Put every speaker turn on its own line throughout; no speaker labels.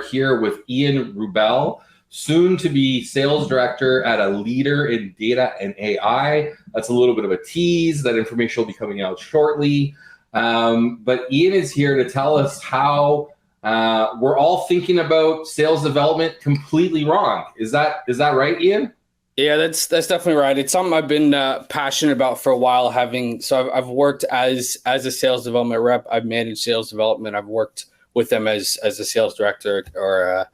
here with Ian Wroobel, soon to be sales director at a leader in data and AI. That's a little bit of a tease. That information will be coming out shortly. But Ian is here to tell us how we're all thinking about sales development completely wrong. Is that right, Ian?
Yeah, that's definitely right. It's something I've been passionate about for a while. I've worked as a sales development rep. I've managed sales development. I've worked with them as a sales director or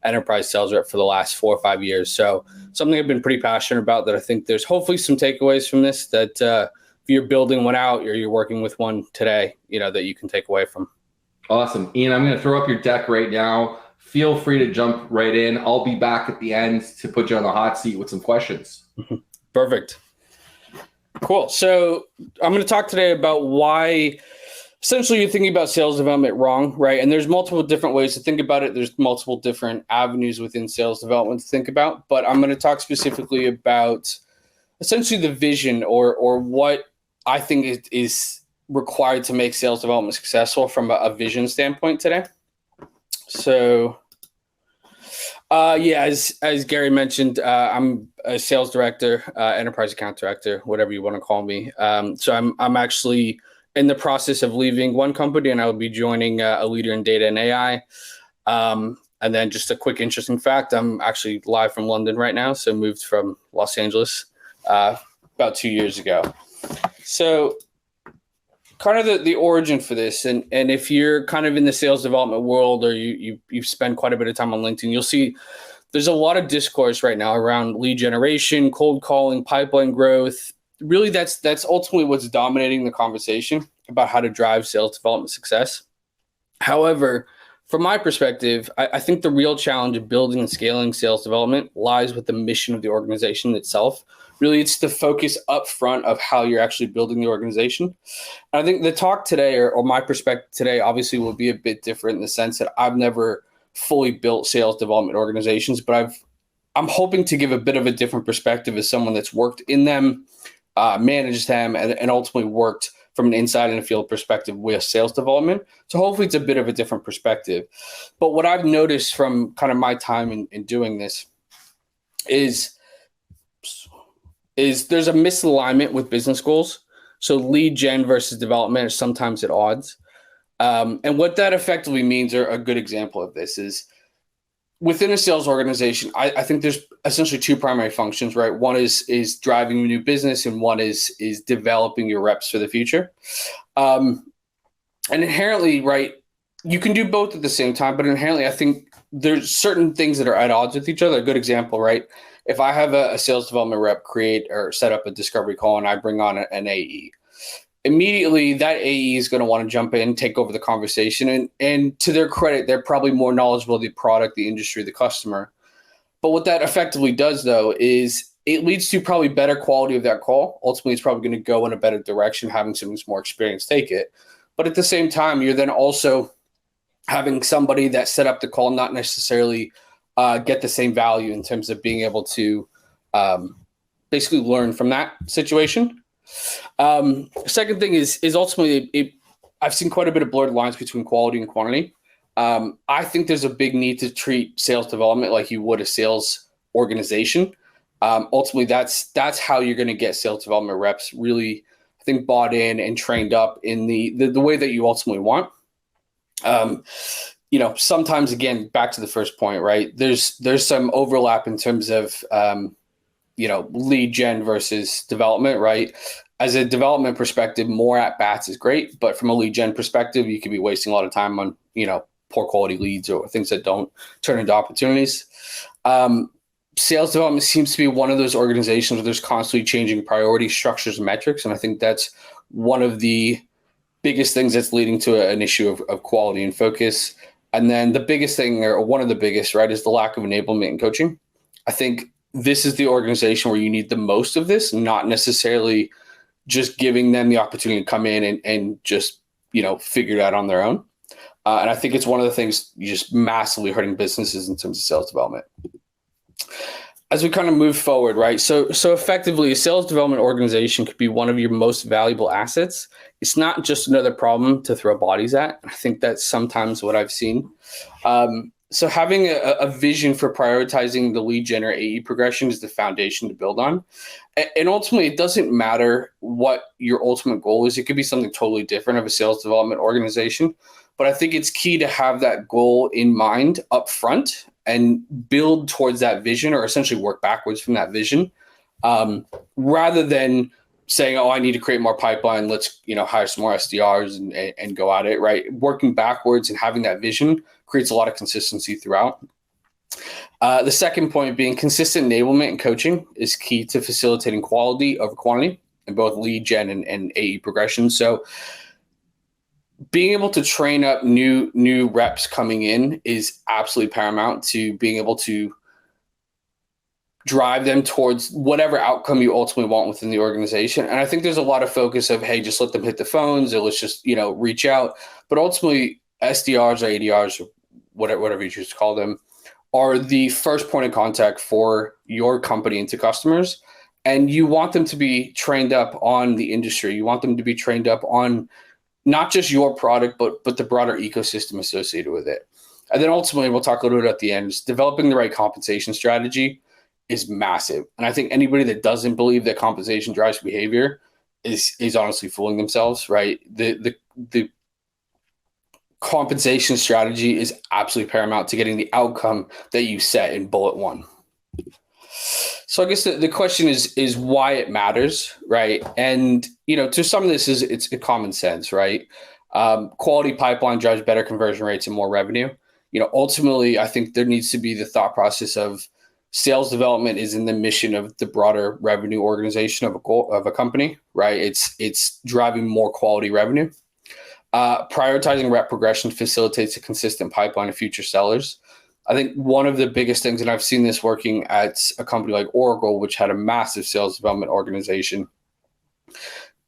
enterprise sales rep for the last 4 or 5 years. So something I've been pretty passionate about that I think there's hopefully some takeaways from this that if you're building one out or you're working with one today, that you can take away from.
Awesome. Ian, I'm going to throw up your deck right now. Feel free to jump right in. I'll be back at the end to put you on the hot seat with some questions.
Perfect. Cool. So I'm going to talk today about why essentially you're thinking about sales development wrong, right? And there's multiple different ways to think about it. There's multiple different avenues within sales development to think about, but I'm going to talk specifically about essentially the vision or what I think is required to make sales development successful from a vision standpoint today. So, as Gary mentioned, I'm a sales director, enterprise account director, whatever you want to call me. So I'm actually in the process of leaving one company, and I will be joining a leader in data and AI. And then just a quick interesting fact: I'm actually live from London right now, so moved from Los Angeles about 2 years ago. So, kind of the origin for this, and if you're kind of in the sales development world or you spend quite a bit of time on LinkedIn, you'll see there's a lot of discourse right now around lead generation, cold calling, pipeline growth. Really, that's ultimately what's dominating the conversation about how to drive sales development success. However, from my perspective, I think the real challenge of building and scaling sales development lies with the mission of the organization itself. Really, it's the focus up front of how you're actually building the organization. And I think the talk today or my perspective today obviously will be a bit different in the sense that I've never fully built sales development organizations, but I'm hoping to give a bit of a different perspective as someone that's worked in them, managed them, and ultimately worked from an inside and field perspective with sales development. So hopefully it's a bit of a different perspective. But what I've noticed from kind of my time in doing this is there's a misalignment with business goals. So lead gen versus development are sometimes at odds. And what that effectively means, or a good example of this is within a sales organization, I think there's essentially two primary functions, right? One is driving new business, and one is developing your reps for the future. And inherently, right, you can do both at the same time, but inherently, I think there's certain things that are at odds with each other. A good example, right? If I have a sales development rep create or set up a discovery call and I bring on an AE, immediately that AE is going to want to jump in, take over the conversation. And to their credit, they're probably more knowledgeable of the product, the industry, the customer. But what that effectively does, though, is it leads to probably better quality of that call. Ultimately, it's probably going to go in a better direction, having someone who's more experienced take it. But at the same time, you're then also having somebody that set up the call not necessarily get the same value in terms of being able to basically learn from that situation. Second thing is ultimately I've seen quite a bit of blurred lines between quality and quantity. I think there's a big need to treat sales development like you would a sales organization. Ultimately, that's how you're going to get sales development reps really, I think, bought in and trained up in the way that you ultimately want. Sometimes, again, back to the first point, right? There's some overlap in terms of, lead gen versus development, right? As a development perspective, more at bats is great, but from a lead gen perspective, you could be wasting a lot of time on, poor quality leads or things that don't turn into opportunities. Sales development seems to be one of those organizations where there's constantly changing priorities, structures, and metrics. And I think that's one of the biggest things that's leading to an issue of quality and focus. And then the biggest thing, or one of the biggest, right, is the lack of enablement and coaching. I think this is the organization where you need the most of this, not necessarily just giving them the opportunity to come in and just, figure it out on their own. And I think it's one of the things just massively hurting businesses in terms of sales development. As we kind of move forward, right? So effectively, a sales development organization could be one of your most valuable assets. It's not just another problem to throw bodies at. I think that's sometimes what I've seen. So having a vision for prioritizing the lead gen or AE progression is the foundation to build on. And ultimately, it doesn't matter what your ultimate goal is. It could be something totally different of a sales development organization. But I think it's key to have that goal in mind up front and build towards that vision, or essentially work backwards from that vision, rather than saying, oh, I need to create more pipeline. Let's hire some more SDRs and go at it, right? Working backwards and having that vision creates a lot of consistency throughout. The second point being consistent enablement and coaching is key to facilitating quality over quantity in both lead gen and AE progression. So being able to train up new reps coming in is absolutely paramount to being able to drive them towards whatever outcome you ultimately want within the organization. And I think there's a lot of focus of, hey, just let them hit the phones, or let's just, reach out. But ultimately, SDRs or ADRs, or whatever you choose to call them, are the first point of contact for your company and to customers. And you want them to be trained up on the industry. You want them to be trained up on not just your product, but the broader ecosystem associated with it. And then ultimately, we'll talk a little bit at the end, is developing the right compensation strategy is massive. And I think anybody that doesn't believe that compensation drives behavior is honestly fooling themselves, right? The compensation strategy is absolutely paramount to getting the outcome that you set in bullet one. So I guess the question is why it matters, right? And, to some of this it's a common sense, right? Quality pipeline drives better conversion rates and more revenue. Ultimately, I think there needs to be the thought process of sales development is in the mission of the broader revenue organization of a company, right? It's driving more quality revenue. Prioritizing rep progression facilitates a consistent pipeline of future sellers. I think one of the biggest things, and I've seen this working at a company like Oracle, which had a massive sales development organization,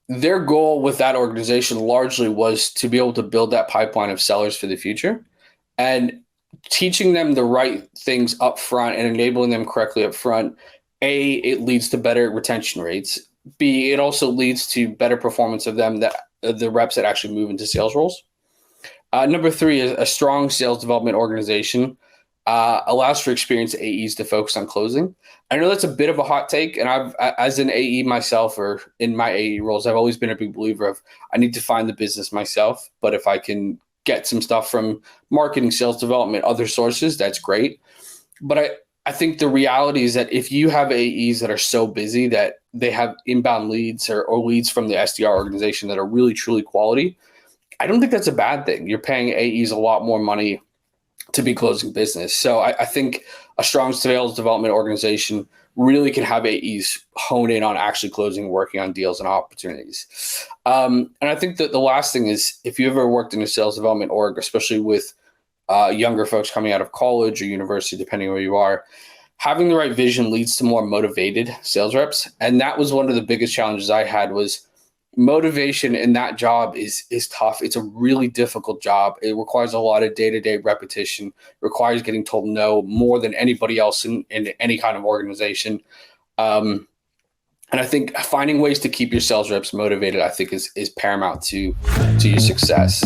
their goal with that organization largely was to be able to build that pipeline of sellers for the future. And teaching them the right things up front and enabling them correctly up front, A, it leads to better retention rates. B, it also leads to better performance of them, that the reps that actually move into sales roles. Number three is a strong sales development organization allows for experienced AEs to focus on closing. I know that's a bit of a hot take, and I've, as an AE myself, or in my AE roles, I've always been a big believer of I need to find the business myself, but if I can get some stuff from marketing, sales development, other sources, that's great. But I think the reality is that if you have AEs that are so busy that they have inbound leads or leads from the SDR organization that are really, truly quality, I don't think that's a bad thing. You're paying AEs a lot more money to be closing business. So I think a strong sales development organization really can have AEs hone in on actually closing, working on deals and opportunities. And I think that the last thing is, if you ever worked in a sales development org, especially with younger folks coming out of college or university, depending where you are, having the right vision leads to more motivated sales reps. And that was one of the biggest challenges I had, was motivation in that job is tough. It's a really difficult job. It requires a lot of day-to-day repetition. It requires getting told no more than anybody else in any kind of organization. And I think finding ways to keep your sales reps motivated, I think is paramount to your success.